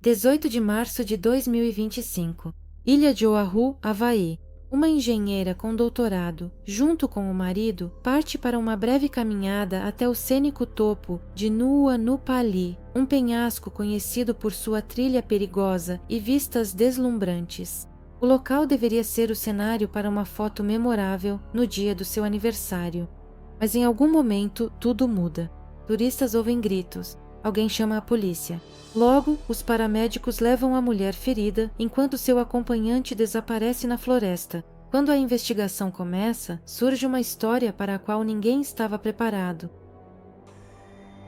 18 de março de 2025. Ilha de Oahu, Havaí. Uma engenheira com doutorado, junto com o marido, parte para uma breve caminhada até o cênico topo de Nuuanu-Pali, um penhasco conhecido por sua trilha perigosa e vistas deslumbrantes. O local deveria ser o cenário para uma foto memorável no dia do seu aniversário. Mas em algum momento tudo muda. Turistas ouvem gritos. Alguém chama a polícia. Logo, os paramédicos levam a mulher ferida enquanto seu acompanhante desaparece na floresta. Quando a investigação começa, surge uma história para a qual ninguém estava preparado.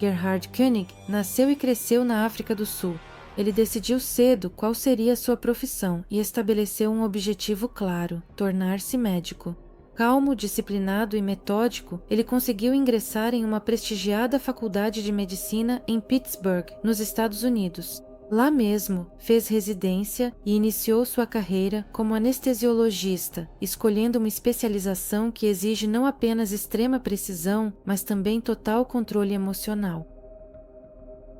Gerhard Koenig nasceu e cresceu na África do Sul. Ele decidiu cedo qual seria sua profissão e estabeleceu um objetivo claro: tornar-se médico. Calmo, disciplinado e metódico, ele conseguiu ingressar em uma prestigiada faculdade de medicina em Pittsburgh, nos Estados Unidos. Lá mesmo, fez residência e iniciou sua carreira como anestesiologista, escolhendo uma especialização que exige não apenas extrema precisão, mas também total controle emocional.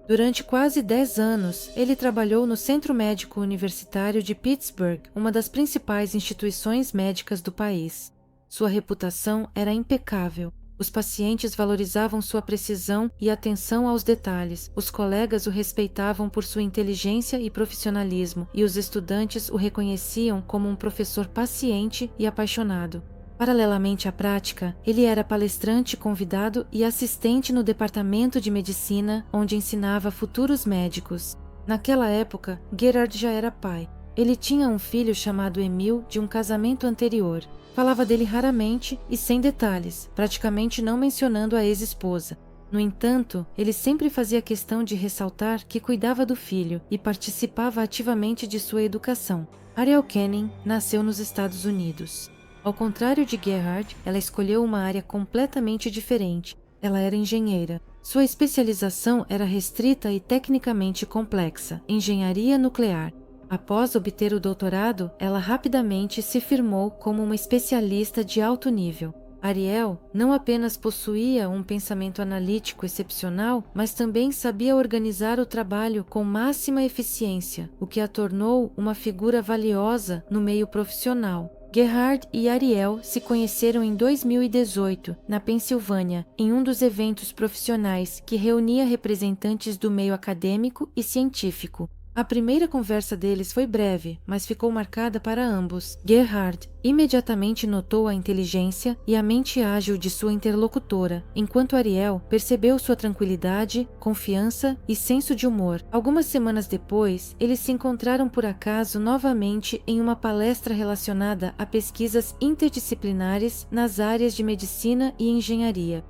Durante quase 10 anos, ele trabalhou no Centro Médico Universitário de Pittsburgh, uma das principais instituições médicas do país. Sua reputação era impecável. Os pacientes valorizavam sua precisão e atenção aos detalhes. Os colegas o respeitavam por sua inteligência e profissionalismo, e os estudantes o reconheciam como um professor paciente e apaixonado. Paralelamente à prática, ele era palestrante convidado e assistente no departamento de medicina, onde ensinava futuros médicos. Naquela época, Gerhard já era pai. Ele tinha um filho chamado Emil de um casamento anterior. Falava dele raramente e sem detalhes, praticamente não mencionando a ex-esposa. No entanto, ele sempre fazia questão de ressaltar que cuidava do filho e participava ativamente de sua educação. Ariel Koenig nasceu nos Estados Unidos. Ao contrário de Gerhard, ela escolheu uma área completamente diferente. Ela era engenheira. Sua especialização era restrita e tecnicamente complexa: engenharia nuclear. Após obter o doutorado, ela rapidamente se firmou como uma especialista de alto nível. Ariel não apenas possuía um pensamento analítico excepcional, mas também sabia organizar o trabalho com máxima eficiência, o que a tornou uma figura valiosa no meio profissional. Gerhard e Ariel se conheceram em 2018, na Pensilvânia, em um dos eventos profissionais que reunia representantes do meio acadêmico e científico. A primeira conversa deles foi breve, mas ficou marcada para ambos. Gerhard imediatamente notou a inteligência e a mente ágil de sua interlocutora, enquanto Ariel percebeu sua tranquilidade, confiança e senso de humor. Algumas semanas depois, eles se encontraram por acaso novamente em uma palestra relacionada a pesquisas interdisciplinares nas áreas de medicina e engenharia.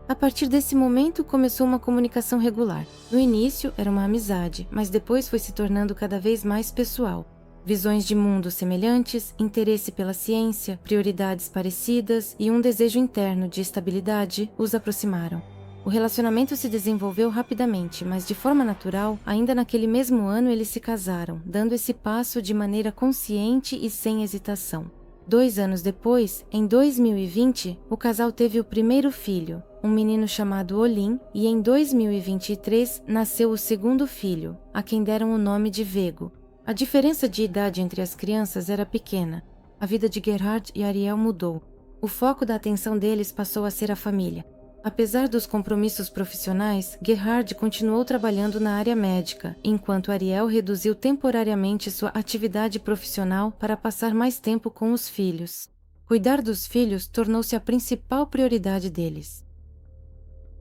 A partir desse momento, começou uma comunicação regular. No início, era uma amizade, mas depois foi se tornando cada vez mais pessoal. Visões de mundo semelhantes, interesse pela ciência, prioridades parecidas e um desejo interno de estabilidade os aproximaram. O relacionamento se desenvolveu rapidamente, mas de forma natural, ainda naquele mesmo ano eles se casaram, dando esse passo de maneira consciente e sem hesitação. 2 anos depois, em 2020, o casal teve o primeiro filho, um menino chamado Olin, e em 2023 nasceu o segundo filho, a quem deram o nome de Vego. A diferença de idade entre as crianças era pequena. A vida de Gerhard e Ariel mudou. O foco da atenção deles passou a ser a família. Apesar dos compromissos profissionais, Gerhard continuou trabalhando na área médica, enquanto Ariel reduziu temporariamente sua atividade profissional para passar mais tempo com os filhos. Cuidar dos filhos tornou-se a principal prioridade deles.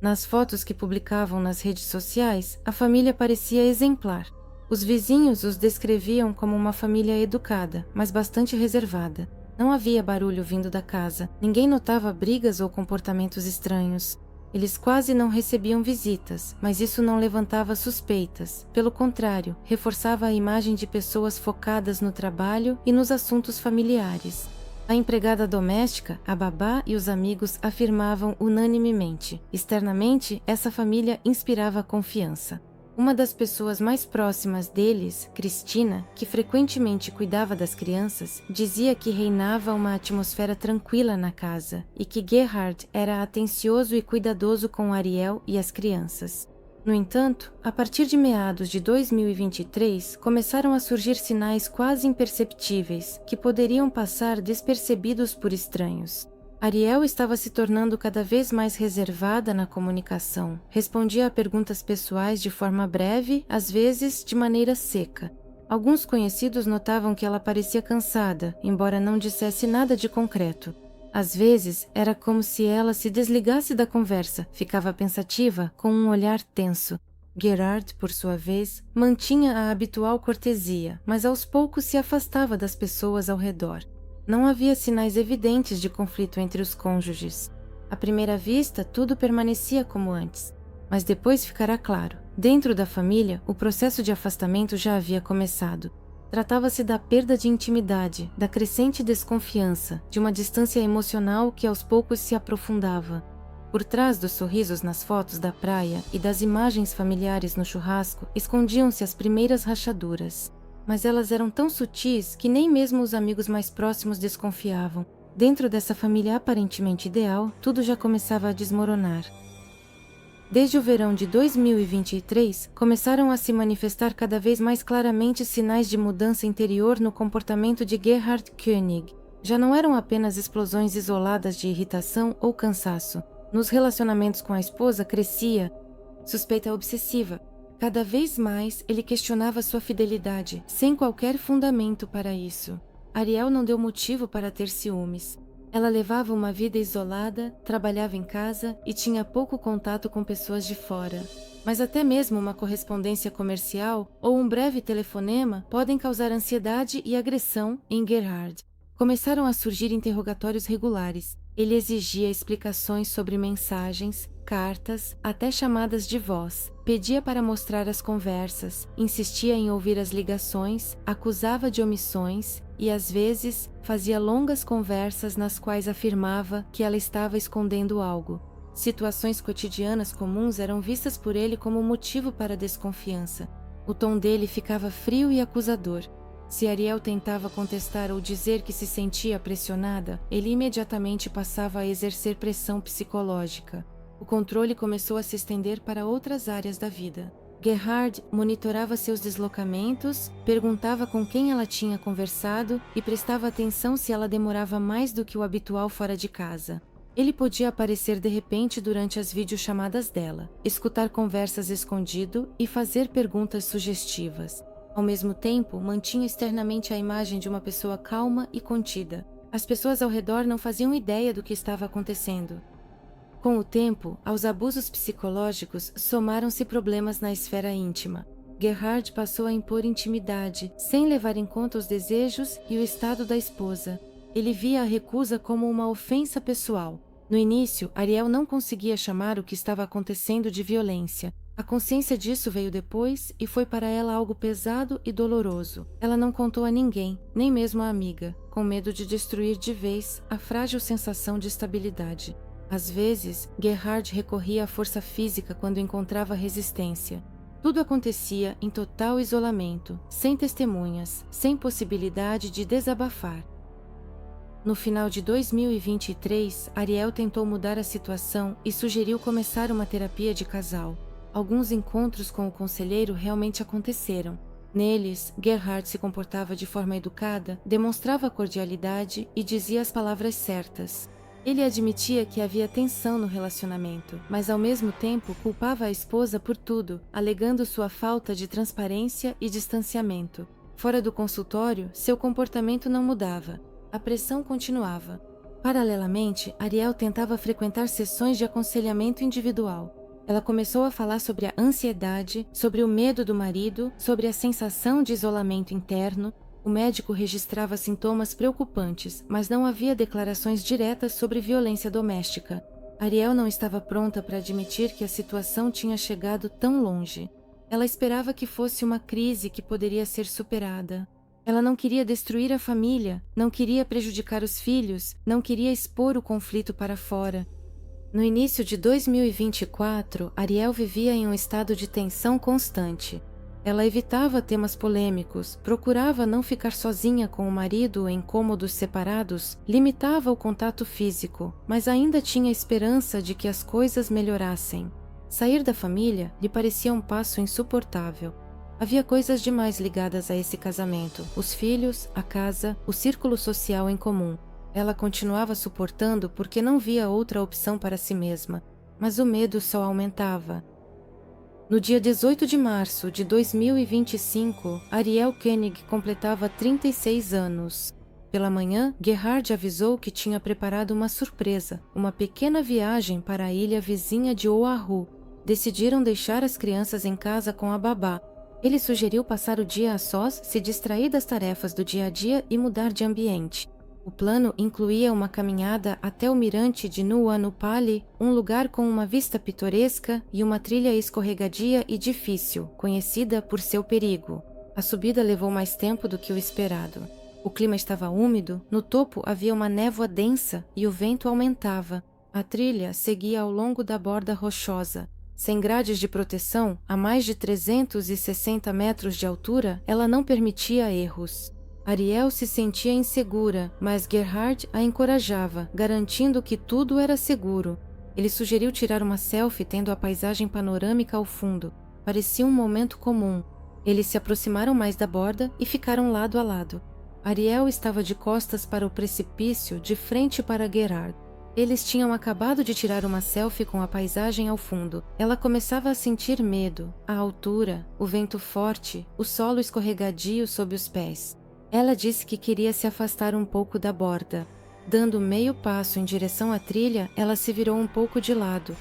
Nas fotos que publicavam nas redes sociais, a família parecia exemplar. Os vizinhos os descreviam como uma família educada, mas bastante reservada. Não havia barulho vindo da casa, ninguém notava brigas ou comportamentos estranhos. Eles quase não recebiam visitas, mas isso não levantava suspeitas. Pelo contrário, reforçava a imagem de pessoas focadas no trabalho e nos assuntos familiares. A empregada doméstica, a babá e os amigos afirmavam unanimemente. Externamente, essa família inspirava confiança. Uma das pessoas mais próximas deles, Cristina, que frequentemente cuidava das crianças, dizia que reinava uma atmosfera tranquila na casa e que Gerhard era atencioso e cuidadoso com Ariel e as crianças. No entanto, a partir de meados de 2023, começaram a surgir sinais quase imperceptíveis que poderiam passar despercebidos por estranhos. Ariel estava se tornando cada vez mais reservada na comunicação, respondia a perguntas pessoais de forma breve, às vezes de maneira seca. Alguns conhecidos notavam que ela parecia cansada, embora não dissesse nada de concreto. Às vezes, era como se ela se desligasse da conversa, ficava pensativa, com um olhar tenso. Gerard, por sua vez, mantinha a habitual cortesia, mas aos poucos se afastava das pessoas ao redor. Não havia sinais evidentes de conflito entre os cônjuges. À primeira vista, tudo permanecia como antes. Mas depois ficará claro. Dentro da família, o processo de afastamento já havia começado. Tratava-se da perda de intimidade, da crescente desconfiança, de uma distância emocional que aos poucos se aprofundava. Por trás dos sorrisos nas fotos da praia e das imagens familiares no churrasco, escondiam-se as primeiras rachaduras. Mas elas eram tão sutis que nem mesmo os amigos mais próximos desconfiavam. Dentro dessa família aparentemente ideal, tudo já começava a desmoronar. Desde o verão de 2023, começaram a se manifestar cada vez mais claramente sinais de mudança interior no comportamento de Gerhard König. Já não eram apenas explosões isoladas de irritação ou cansaço. Nos relacionamentos com a esposa crescia suspeita obsessiva. Cada vez mais ele questionava sua fidelidade, sem qualquer fundamento para isso. Ariel não deu motivo para ter ciúmes. Ela levava uma vida isolada, trabalhava em casa e tinha pouco contato com pessoas de fora. Mas até mesmo uma correspondência comercial ou um breve telefonema podem causar ansiedade e agressão em Gerhard. Começaram a surgir interrogatórios regulares. Ele exigia explicações sobre mensagens, cartas, até chamadas de voz. Pedia para mostrar as conversas, insistia em ouvir as ligações, acusava de omissões e, às vezes, fazia longas conversas nas quais afirmava que ela estava escondendo algo. Situações cotidianas comuns eram vistas por ele como motivo para desconfiança. O tom dele ficava frio e acusador. Se Ariel tentava contestar ou dizer que se sentia pressionada, ele imediatamente passava a exercer pressão psicológica. O controle começou a se estender para outras áreas da vida. Gerhard monitorava seus deslocamentos, perguntava com quem ela tinha conversado e prestava atenção se ela demorava mais do que o habitual fora de casa. Ele podia aparecer de repente durante as videochamadas dela, escutar conversas escondido e fazer perguntas sugestivas. Ao mesmo tempo, mantinha externamente a imagem de uma pessoa calma e contida. As pessoas ao redor não faziam ideia do que estava acontecendo. Com o tempo, aos abusos psicológicos somaram-se problemas na esfera íntima. Gerhard passou a impor intimidade, sem levar em conta os desejos e o estado da esposa. Ele via a recusa como uma ofensa pessoal. No início, Ariel não conseguia chamar o que estava acontecendo de violência. A consciência disso veio depois e foi para ela algo pesado e doloroso. Ela não contou a ninguém, nem mesmo à amiga, com medo de destruir de vez a frágil sensação de estabilidade. Às vezes, Gerhard recorria à força física quando encontrava resistência. Tudo acontecia em total isolamento, sem testemunhas, sem possibilidade de desabafar. No final de 2023, Ariel tentou mudar a situação e sugeriu começar uma terapia de casal. Alguns encontros com o conselheiro realmente aconteceram. Neles, Gerhard se comportava de forma educada, demonstrava cordialidade e dizia as palavras certas. Ele admitia que havia tensão no relacionamento, mas ao mesmo tempo culpava a esposa por tudo, alegando sua falta de transparência e distanciamento. Fora do consultório, seu comportamento não mudava. A pressão continuava. Paralelamente, Ariel tentava frequentar sessões de aconselhamento individual. Ela começou a falar sobre a ansiedade, sobre o medo do marido, sobre a sensação de isolamento interno. O médico registrava sintomas preocupantes, mas não havia declarações diretas sobre violência doméstica. Ariel não estava pronta para admitir que a situação tinha chegado tão longe. Ela esperava que fosse uma crise que poderia ser superada. Ela não queria destruir a família, não queria prejudicar os filhos, não queria expor o conflito para fora. No início de 2024, Ariel vivia em um estado de tensão constante. Ela evitava temas polêmicos, procurava não ficar sozinha com o marido em cômodos separados, limitava o contato físico, mas ainda tinha esperança de que as coisas melhorassem. Sair da família lhe parecia um passo insuportável. Havia coisas demais ligadas a esse casamento: os filhos, a casa, o círculo social em comum. Ela continuava suportando porque não via outra opção para si mesma, mas o medo só aumentava. No dia 18 de março de 2025, Ariel Koenig completava 36 anos. Pela manhã, Gerhard avisou que tinha preparado uma surpresa, uma pequena viagem para a ilha vizinha de Oahu. Decidiram deixar as crianças em casa com a babá. Ele sugeriu passar o dia a sós, se distrair das tarefas do dia a dia e mudar de ambiente. O plano incluía uma caminhada até o mirante de Nuanupali, um lugar com uma vista pitoresca e uma trilha escorregadia e difícil, conhecida por seu perigo. A subida levou mais tempo do que o esperado. O clima estava úmido, no topo havia uma névoa densa e o vento aumentava. A trilha seguia ao longo da borda rochosa. Sem grades de proteção, a mais de 360 metros de altura, ela não permitia erros. Ariel se sentia insegura, mas Gerhard a encorajava, garantindo que tudo era seguro. Ele sugeriu tirar uma selfie tendo a paisagem panorâmica ao fundo. Parecia um momento comum. Eles se aproximaram mais da borda e ficaram lado a lado. Ariel estava de costas para o precipício, de frente para Gerhard. Eles tinham acabado de tirar uma selfie com a paisagem ao fundo. Ela começava a sentir medo, a altura, o vento forte, o solo escorregadio sob os pés. Ela disse que queria se afastar um pouco da borda. Dando meio passo em direção à trilha, ela se virou um pouco de lado.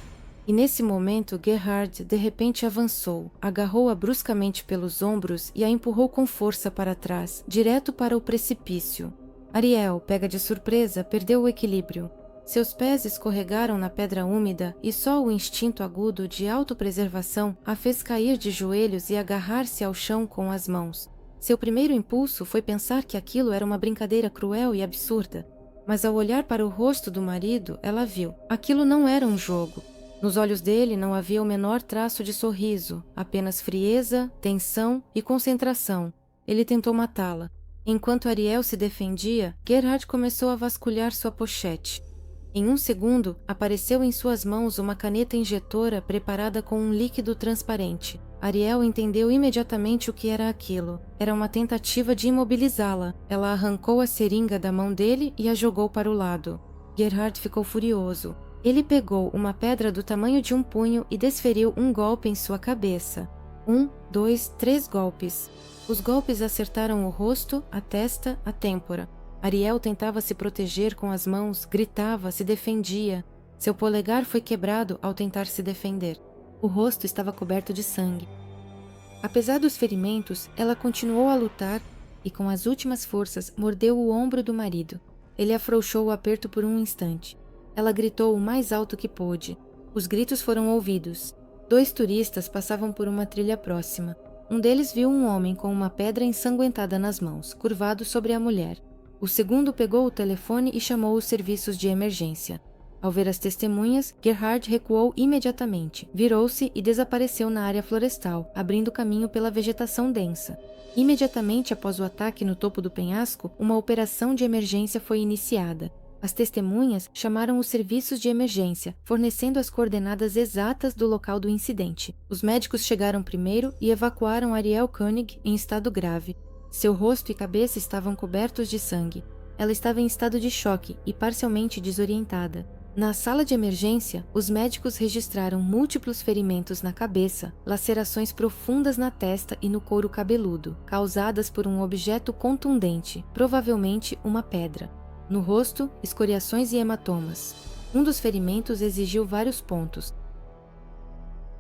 E nesse momento, Gerhard de repente avançou, agarrou-a bruscamente pelos ombros e a empurrou com força para trás, direto para o precipício. Ariel, pega de surpresa, perdeu o equilíbrio. Seus pés escorregaram na pedra úmida e só o instinto agudo de autopreservação a fez cair de joelhos e agarrar-se ao chão com as mãos. Seu primeiro impulso foi pensar que aquilo era uma brincadeira cruel e absurda. Mas ao olhar para o rosto do marido, ela viu. Aquilo não era um jogo. Nos olhos dele não havia o menor traço de sorriso, apenas frieza, tensão e concentração. Ele tentou matá-la. Enquanto Ariel se defendia, Gerhard começou a vasculhar sua pochete. Em um segundo, apareceu em suas mãos uma caneta injetora preparada com um líquido transparente. Ariel entendeu imediatamente o que era aquilo. Era uma tentativa de imobilizá-la. Ela arrancou a seringa da mão dele e a jogou para o lado. Gerhard ficou furioso. Ele pegou uma pedra do tamanho de um punho e desferiu um golpe em sua cabeça. 1, 2, 3 golpes. Os golpes acertaram o rosto, a testa, a têmpora. Ariel tentava se proteger com as mãos, gritava, se defendia. Seu polegar foi quebrado ao tentar se defender. O rosto estava coberto de sangue. Apesar dos ferimentos, ela continuou a lutar e, com as últimas forças, mordeu o ombro do marido. Ele afrouxou o aperto por um instante. Ela gritou o mais alto que pôde. Os gritos foram ouvidos. 2 turistas passavam por uma trilha próxima. Um deles viu um homem com uma pedra ensanguentada nas mãos, curvado sobre a mulher. O segundo pegou o telefone e chamou os serviços de emergência. Ao ver as testemunhas, Gerhard recuou imediatamente, virou-se e desapareceu na área florestal, abrindo caminho pela vegetação densa. Imediatamente após o ataque no topo do penhasco, uma operação de emergência foi iniciada. As testemunhas chamaram os serviços de emergência, fornecendo as coordenadas exatas do local do incidente. Os médicos chegaram primeiro e evacuaram Ariel Koenig em estado grave. Seu rosto e cabeça estavam cobertos de sangue. Ela estava em estado de choque e parcialmente desorientada. Na sala de emergência, os médicos registraram múltiplos ferimentos na cabeça, lacerações profundas na testa e no couro cabeludo, causadas por um objeto contundente, provavelmente uma pedra. No rosto, escoriações e hematomas. Um dos ferimentos exigiu vários pontos.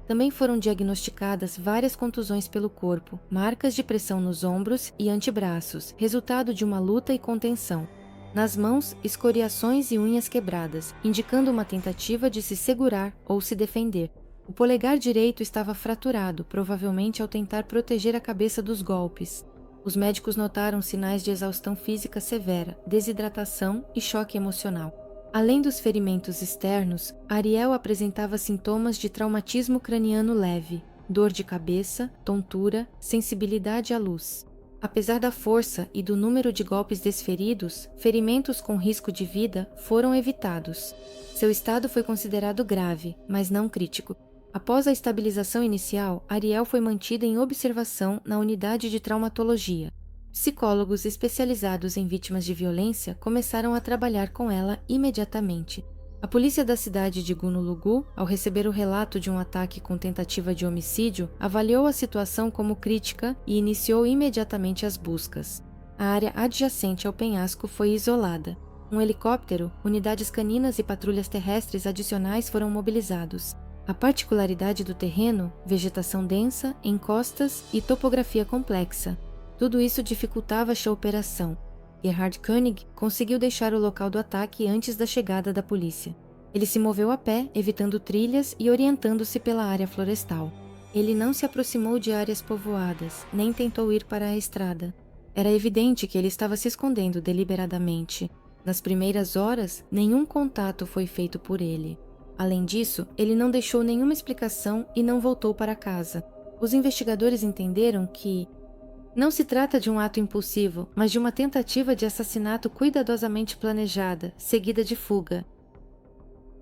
Também foram diagnosticadas várias contusões pelo corpo, marcas de pressão nos ombros e antebraços, resultado de uma luta e contenção. Nas mãos, escoriações e unhas quebradas, indicando uma tentativa de se segurar ou se defender. O polegar direito estava fraturado, provavelmente ao tentar proteger a cabeça dos golpes. Os médicos notaram sinais de exaustão física severa, desidratação e choque emocional. Além dos ferimentos externos, Ariel apresentava sintomas de traumatismo craniano leve, dor de cabeça, tontura, sensibilidade à luz. Apesar da força e do número de golpes desferidos, ferimentos com risco de vida foram evitados. Seu estado foi considerado grave, mas não crítico. Após a estabilização inicial, Ariel foi mantida em observação na unidade de traumatologia. Psicólogos especializados em vítimas de violência começaram a trabalhar com ela imediatamente. A polícia da cidade de Gunulugu, ao receber o relato de um ataque com tentativa de homicídio, avaliou a situação como crítica e iniciou imediatamente as buscas. A área adjacente ao penhasco foi isolada. Um helicóptero, unidades caninas e patrulhas terrestres adicionais foram mobilizados. A particularidade do terreno, vegetação densa, encostas e topografia complexa. Tudo isso dificultava a operação. Gerhard Koenig conseguiu deixar o local do ataque antes da chegada da polícia. Ele se moveu a pé, evitando trilhas e orientando-se pela área florestal. Ele não se aproximou de áreas povoadas, nem tentou ir para a estrada. Era evidente que ele estava se escondendo deliberadamente. Nas primeiras horas, nenhum contato foi feito por ele. Além disso, ele não deixou nenhuma explicação e não voltou para casa. Os investigadores entenderam que não se trata de um ato impulsivo, mas de uma tentativa de assassinato cuidadosamente planejada, seguida de fuga.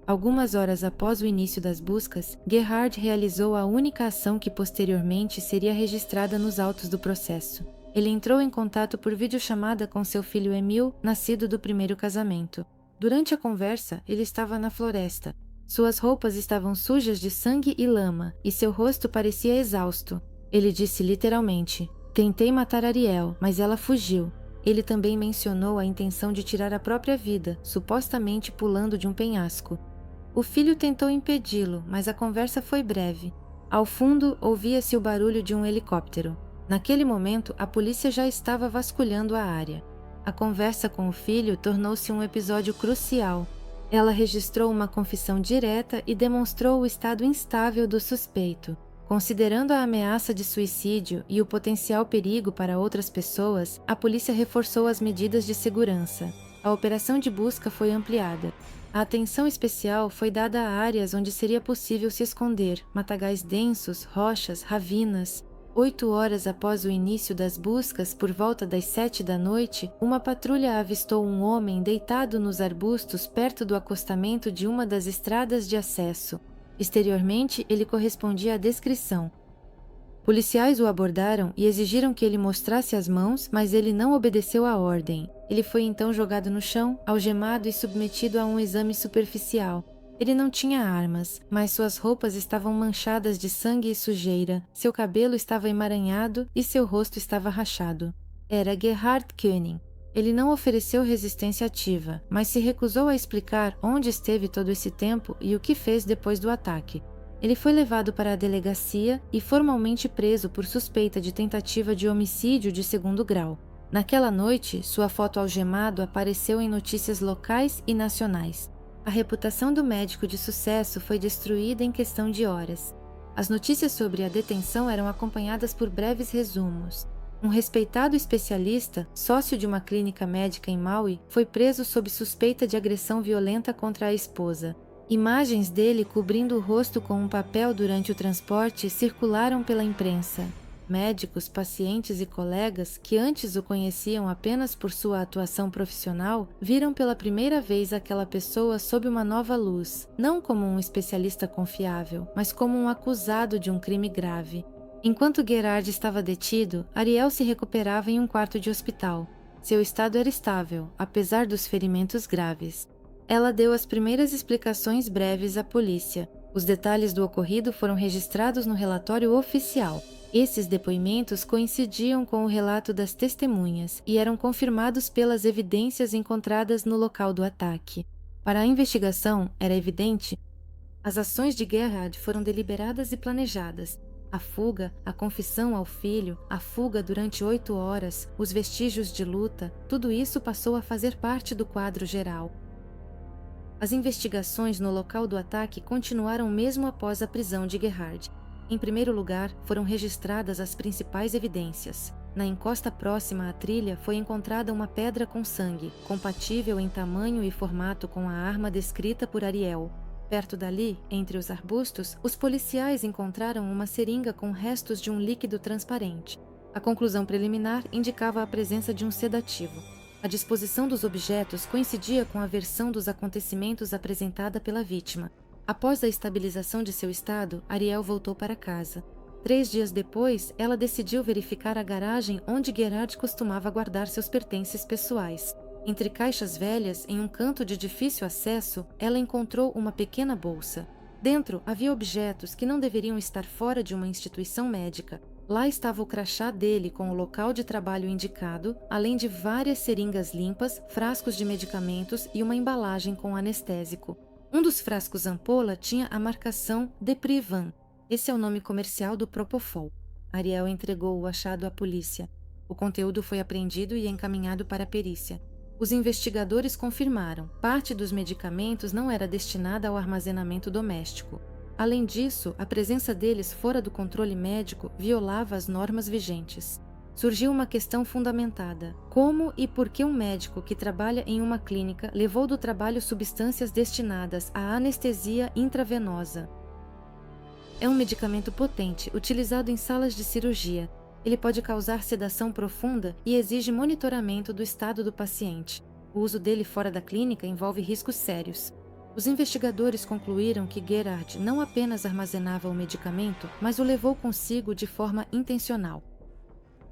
Algumas horas após o início das buscas, Gerhard realizou a única ação que posteriormente seria registrada nos autos do processo. Ele entrou em contato por videochamada com seu filho Emil, nascido do primeiro casamento. Durante a conversa, ele estava na floresta. Suas roupas estavam sujas de sangue e lama, e seu rosto parecia exausto. Ele disse literalmente: "Tentei matar Ariel, mas ela fugiu." Ele também mencionou a intenção de tirar a própria vida, supostamente pulando de um penhasco. O filho tentou impedi-lo, mas a conversa foi breve. Ao fundo, ouvia-se o barulho de um helicóptero. Naquele momento, a polícia já estava vasculhando a área. A conversa com o filho tornou-se um episódio crucial. Ela registrou uma confissão direta e demonstrou o estado instável do suspeito. Considerando a ameaça de suicídio e o potencial perigo para outras pessoas, a polícia reforçou as medidas de segurança. A operação de busca foi ampliada. A atenção especial foi dada a áreas onde seria possível se esconder, matagais densos, rochas, ravinas. 8 horas após o início das buscas, por volta das 7 da noite, uma patrulha avistou um homem deitado nos arbustos perto do acostamento de uma das estradas de acesso. Exteriormente, ele correspondia à descrição. Policiais o abordaram e exigiram que ele mostrasse as mãos, mas ele não obedeceu à ordem. Ele foi então jogado no chão, algemado e submetido a um exame superficial. Ele não tinha armas, mas suas roupas estavam manchadas de sangue e sujeira, seu cabelo estava emaranhado e seu rosto estava rachado. Era Gerhard Koenig. Ele não ofereceu resistência ativa, mas se recusou a explicar onde esteve todo esse tempo e o que fez depois do ataque. Ele foi levado para a delegacia e formalmente preso por suspeita de tentativa de homicídio de segundo grau. Naquela noite, sua foto algemado apareceu em notícias locais e nacionais. A reputação do médico de sucesso foi destruída em questão de horas. As notícias sobre a detenção eram acompanhadas por breves resumos. Um respeitado especialista, sócio de uma clínica médica em Maui, foi preso sob suspeita de agressão violenta contra a esposa. Imagens dele cobrindo o rosto com um papel durante o transporte circularam pela imprensa. Médicos, pacientes e colegas que antes o conheciam apenas por sua atuação profissional viram pela primeira vez aquela pessoa sob uma nova luz, não como um especialista confiável, mas como um acusado de um crime grave. Enquanto Gerhard estava detido, Ariel se recuperava em um quarto de hospital. Seu estado era estável, apesar dos ferimentos graves. Ela deu as primeiras explicações breves à polícia. Os detalhes do ocorrido foram registrados no relatório oficial. Esses depoimentos coincidiam com o relato das testemunhas e eram confirmados pelas evidências encontradas no local do ataque. Para a investigação, era evidente, as ações de Gerhard foram deliberadas e planejadas. A fuga, a confissão ao filho, a fuga durante 8 horas, os vestígios de luta, tudo isso passou a fazer parte do quadro geral. As investigações no local do ataque continuaram mesmo após a prisão de Gerhard. Em primeiro lugar, foram registradas as principais evidências. Na encosta próxima à trilha foi encontrada uma pedra com sangue, compatível em tamanho e formato com a arma descrita por Ariel. Perto dali, entre os arbustos, os policiais encontraram uma seringa com restos de um líquido transparente. A conclusão preliminar indicava a presença de um sedativo. A disposição dos objetos coincidia com a versão dos acontecimentos apresentada pela vítima. Após a estabilização de seu estado, Ariel voltou para casa. 3 dias depois, ela decidiu verificar a garagem onde Gerard costumava guardar seus pertences pessoais. Entre caixas velhas, em um canto de difícil acesso, ela encontrou uma pequena bolsa. Dentro havia objetos que não deveriam estar fora de uma instituição médica. Lá estava o crachá dele com o local de trabalho indicado, além de várias seringas limpas, frascos de medicamentos e uma embalagem com anestésico. Um dos frascos ampola tinha a marcação Deprivan. Esse é o nome comercial do Propofol. Ariel entregou o achado à polícia. O conteúdo foi apreendido e encaminhado para a perícia. Os investigadores confirmaram, parte dos medicamentos não era destinada ao armazenamento doméstico. Além disso, a presença deles fora do controle médico violava as normas vigentes. Surgiu uma questão fundamentada: como e por que um médico que trabalha em uma clínica levou do trabalho substâncias destinadas à anestesia intravenosa? É um medicamento potente, utilizado em salas de cirurgia. Ele pode causar sedação profunda e exige monitoramento do estado do paciente. O uso dele fora da clínica envolve riscos sérios. Os investigadores concluíram que Gerard não apenas armazenava o medicamento, mas o levou consigo de forma intencional.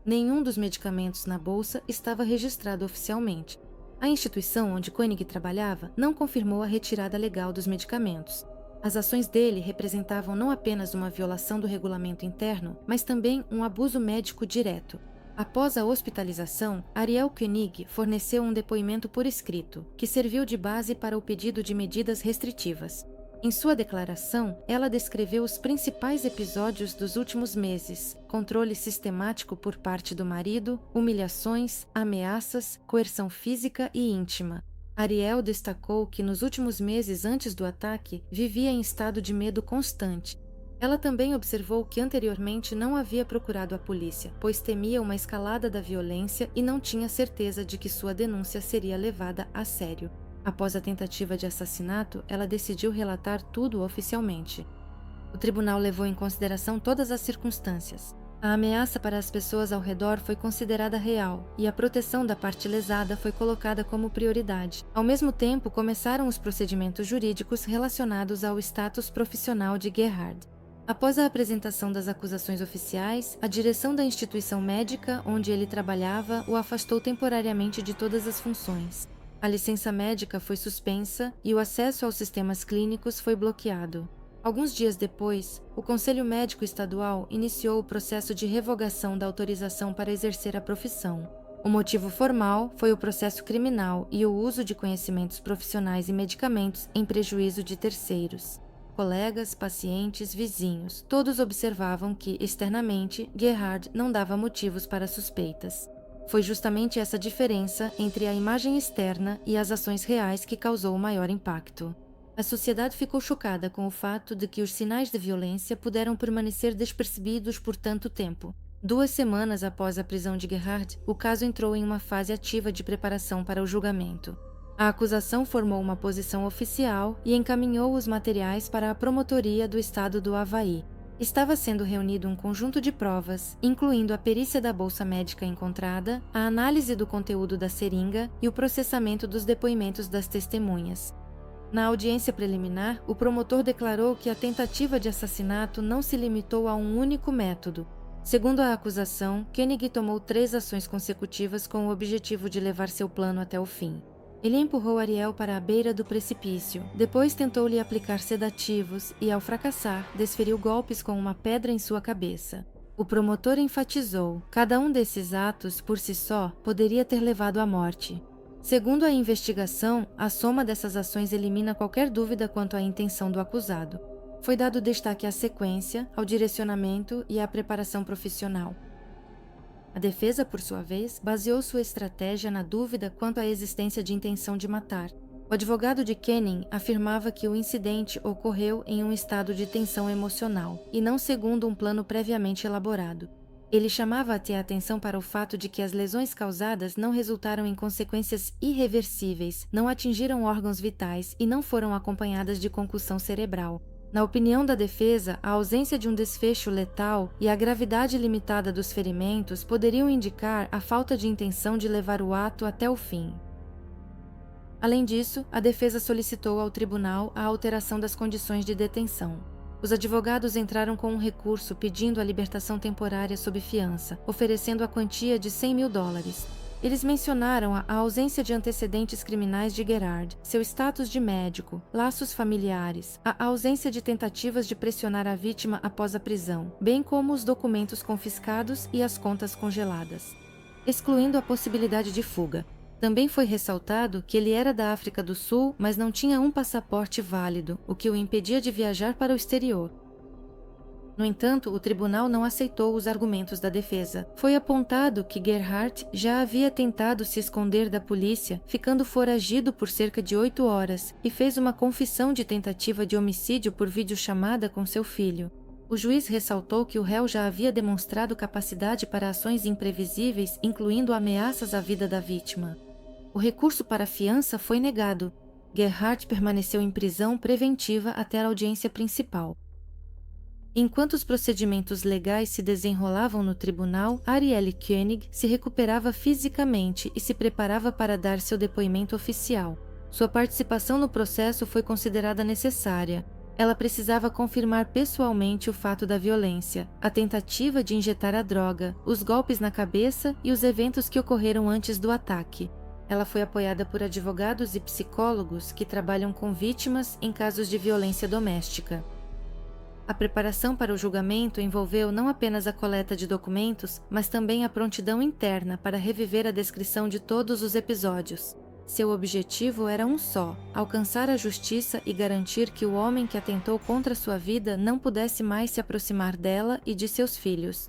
Nenhum dos medicamentos na bolsa estava registrado oficialmente. A instituição onde Koenig trabalhava não confirmou a retirada legal dos medicamentos. As ações dele representavam não apenas uma violação do regulamento interno, mas também um abuso médico direto. Após a hospitalização, Ariel Koenig forneceu um depoimento por escrito, que serviu de base para o pedido de medidas restritivas. Em sua declaração, ela descreveu os principais episódios dos últimos meses: controle sistemático por parte do marido, humilhações, ameaças, coerção física e íntima. Ariel destacou que nos últimos meses antes do ataque, vivia em estado de medo constante. Ela também observou que anteriormente não havia procurado a polícia, pois temia uma escalada da violência e não tinha certeza de que sua denúncia seria levada a sério. Após a tentativa de assassinato, ela decidiu relatar tudo oficialmente. O tribunal levou em consideração todas as circunstâncias. A ameaça para as pessoas ao redor foi considerada real e a proteção da parte lesada foi colocada como prioridade. Ao mesmo tempo, começaram os procedimentos jurídicos relacionados ao status profissional de Gerard. Após a apresentação das acusações oficiais, a direção da instituição médica onde ele trabalhava o afastou temporariamente de todas as funções. A licença médica foi suspensa e o acesso aos sistemas clínicos foi bloqueado. Alguns dias depois, o Conselho Médico Estadual iniciou o processo de revogação da autorização para exercer a profissão. O motivo formal foi o processo criminal e o uso de conhecimentos profissionais e medicamentos em prejuízo de terceiros. Colegas, pacientes, vizinhos, todos observavam que, externamente, Gerard não dava motivos para suspeitas. Foi justamente essa diferença entre a imagem externa e as ações reais que causou o maior impacto. A sociedade ficou chocada com o fato de que os sinais de violência puderam permanecer despercebidos por tanto tempo. 2 semanas após a prisão de Gerard, o caso entrou em uma fase ativa de preparação para o julgamento. A acusação formou uma posição oficial e encaminhou os materiais para a Promotoria do Estado do Havaí. Estava sendo reunido um conjunto de provas, incluindo a perícia da bolsa médica encontrada, a análise do conteúdo da seringa e o processamento dos depoimentos das testemunhas. Na audiência preliminar, o promotor declarou que a tentativa de assassinato não se limitou a um único método. Segundo a acusação, Koenig tomou 3 ações consecutivas com o objetivo de levar seu plano até o fim. Ele empurrou Ariel para a beira do precipício, depois tentou-lhe aplicar sedativos e, ao fracassar, desferiu golpes com uma pedra em sua cabeça. O promotor enfatizou: cada um desses atos, por si só, poderia ter levado à morte. Segundo a investigação, a soma dessas ações elimina qualquer dúvida quanto à intenção do acusado. Foi dado destaque à sequência, ao direcionamento e à preparação profissional. A defesa, por sua vez, baseou sua estratégia na dúvida quanto à existência de intenção de matar. O advogado de Koenig afirmava que o incidente ocorreu em um estado de tensão emocional e não segundo um plano previamente elaborado. Ele chamava até a atenção para o fato de que as lesões causadas não resultaram em consequências irreversíveis, não atingiram órgãos vitais e não foram acompanhadas de concussão cerebral. Na opinião da defesa, a ausência de um desfecho letal e a gravidade limitada dos ferimentos poderiam indicar a falta de intenção de levar o ato até o fim. Além disso, a defesa solicitou ao tribunal a alteração das condições de detenção. Os advogados entraram com um recurso pedindo a libertação temporária sob fiança, oferecendo a quantia de $100.000. Eles mencionaram a ausência de antecedentes criminais de Gerhard, seu status de médico, laços familiares, a ausência de tentativas de pressionar a vítima após a prisão, bem como os documentos confiscados e as contas congeladas, excluindo a possibilidade de fuga. Também foi ressaltado que ele era da África do Sul, mas não tinha um passaporte válido, o que o impedia de viajar para o exterior. No entanto, o tribunal não aceitou os argumentos da defesa. Foi apontado que Gerhard já havia tentado se esconder da polícia, ficando foragido por cerca de 8 horas, e fez uma confissão de tentativa de homicídio por videochamada com seu filho. O juiz ressaltou que o réu já havia demonstrado capacidade para ações imprevisíveis, incluindo ameaças à vida da vítima. O recurso para a fiança foi negado. Gerhard permaneceu em prisão preventiva até a audiência principal. Enquanto os procedimentos legais se desenrolavam no tribunal, Arielle Koenig se recuperava fisicamente e se preparava para dar seu depoimento oficial. Sua participação no processo foi considerada necessária. Ela precisava confirmar pessoalmente o fato da violência, a tentativa de injetar a droga, os golpes na cabeça e os eventos que ocorreram antes do ataque. Ela foi apoiada por advogados e psicólogos que trabalham com vítimas em casos de violência doméstica. A preparação para o julgamento envolveu não apenas a coleta de documentos, mas também a prontidão interna para reviver a descrição de todos os episódios. Seu objetivo era um só: alcançar a justiça e garantir que o homem que atentou contra sua vida não pudesse mais se aproximar dela e de seus filhos.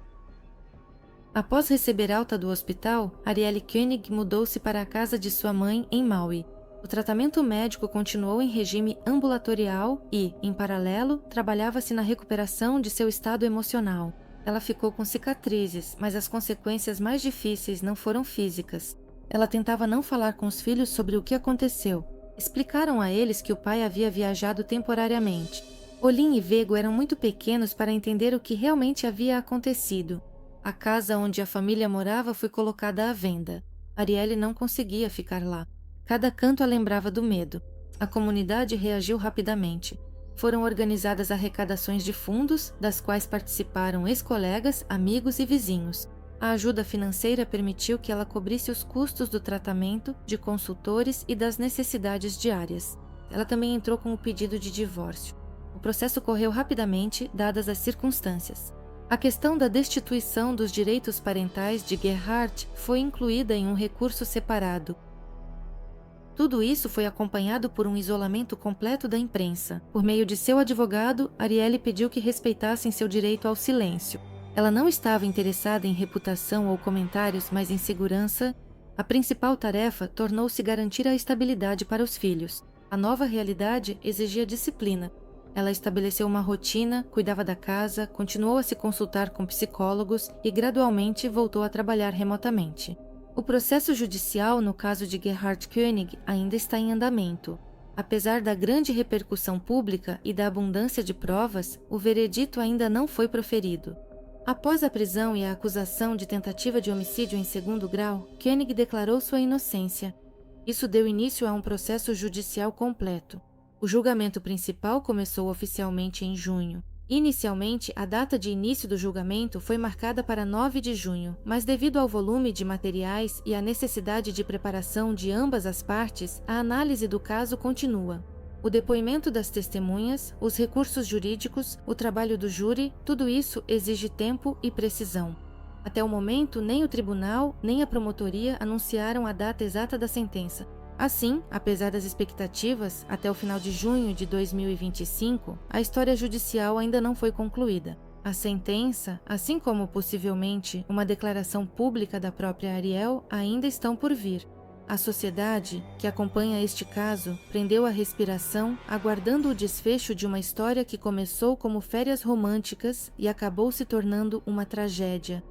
Após receber alta do hospital, Arielle Koenig mudou-se para a casa de sua mãe em Maui. O tratamento médico continuou em regime ambulatorial e, em paralelo, trabalhava-se na recuperação de seu estado emocional. Ela ficou com cicatrizes, mas as consequências mais difíceis não foram físicas. Ela tentava não falar com os filhos sobre o que aconteceu. Explicaram a eles que o pai havia viajado temporariamente. Olin e Vego eram muito pequenos para entender o que realmente havia acontecido. A casa onde a família morava foi colocada à venda. Arielle não conseguia ficar lá. Cada canto a lembrava do medo. A comunidade reagiu rapidamente. Foram organizadas arrecadações de fundos, das quais participaram ex-colegas, amigos e vizinhos. A ajuda financeira permitiu que ela cobrisse os custos do tratamento, de consultores e das necessidades diárias. Ela também entrou com o pedido de divórcio. O processo correu rapidamente, dadas as circunstâncias. A questão da destituição dos direitos parentais de Gerhard foi incluída em um recurso separado. Tudo isso foi acompanhado por um isolamento completo da imprensa. Por meio de seu advogado, Arielle pediu que respeitassem seu direito ao silêncio. Ela não estava interessada em reputação ou comentários, mas em segurança. A principal tarefa tornou-se garantir a estabilidade para os filhos. A nova realidade exigia disciplina. Ela estabeleceu uma rotina, cuidava da casa, continuou a se consultar com psicólogos e gradualmente voltou a trabalhar remotamente. O processo judicial no caso de Gerhard Koenig ainda está em andamento. Apesar da grande repercussão pública e da abundância de provas, o veredito ainda não foi proferido. Após a prisão e a acusação de tentativa de homicídio em segundo grau, Koenig declarou sua inocência. Isso deu início a um processo judicial completo. O julgamento principal começou oficialmente em junho. Inicialmente, a data de início do julgamento foi marcada para 9 de junho, mas devido ao volume de materiais e à necessidade de preparação de ambas as partes, a análise do caso continua. O depoimento das testemunhas, os recursos jurídicos, o trabalho do júri, tudo isso exige tempo e precisão. Até o momento, nem o tribunal, nem a promotoria anunciaram a data exata da sentença. Assim, apesar das expectativas, até o final de junho de 2025, a história judicial ainda não foi concluída. A sentença, assim como possivelmente uma declaração pública da própria Arielle, ainda estão por vir. A sociedade, que acompanha este caso, prendeu a respiração, aguardando o desfecho de uma história que começou como férias românticas e acabou se tornando uma tragédia.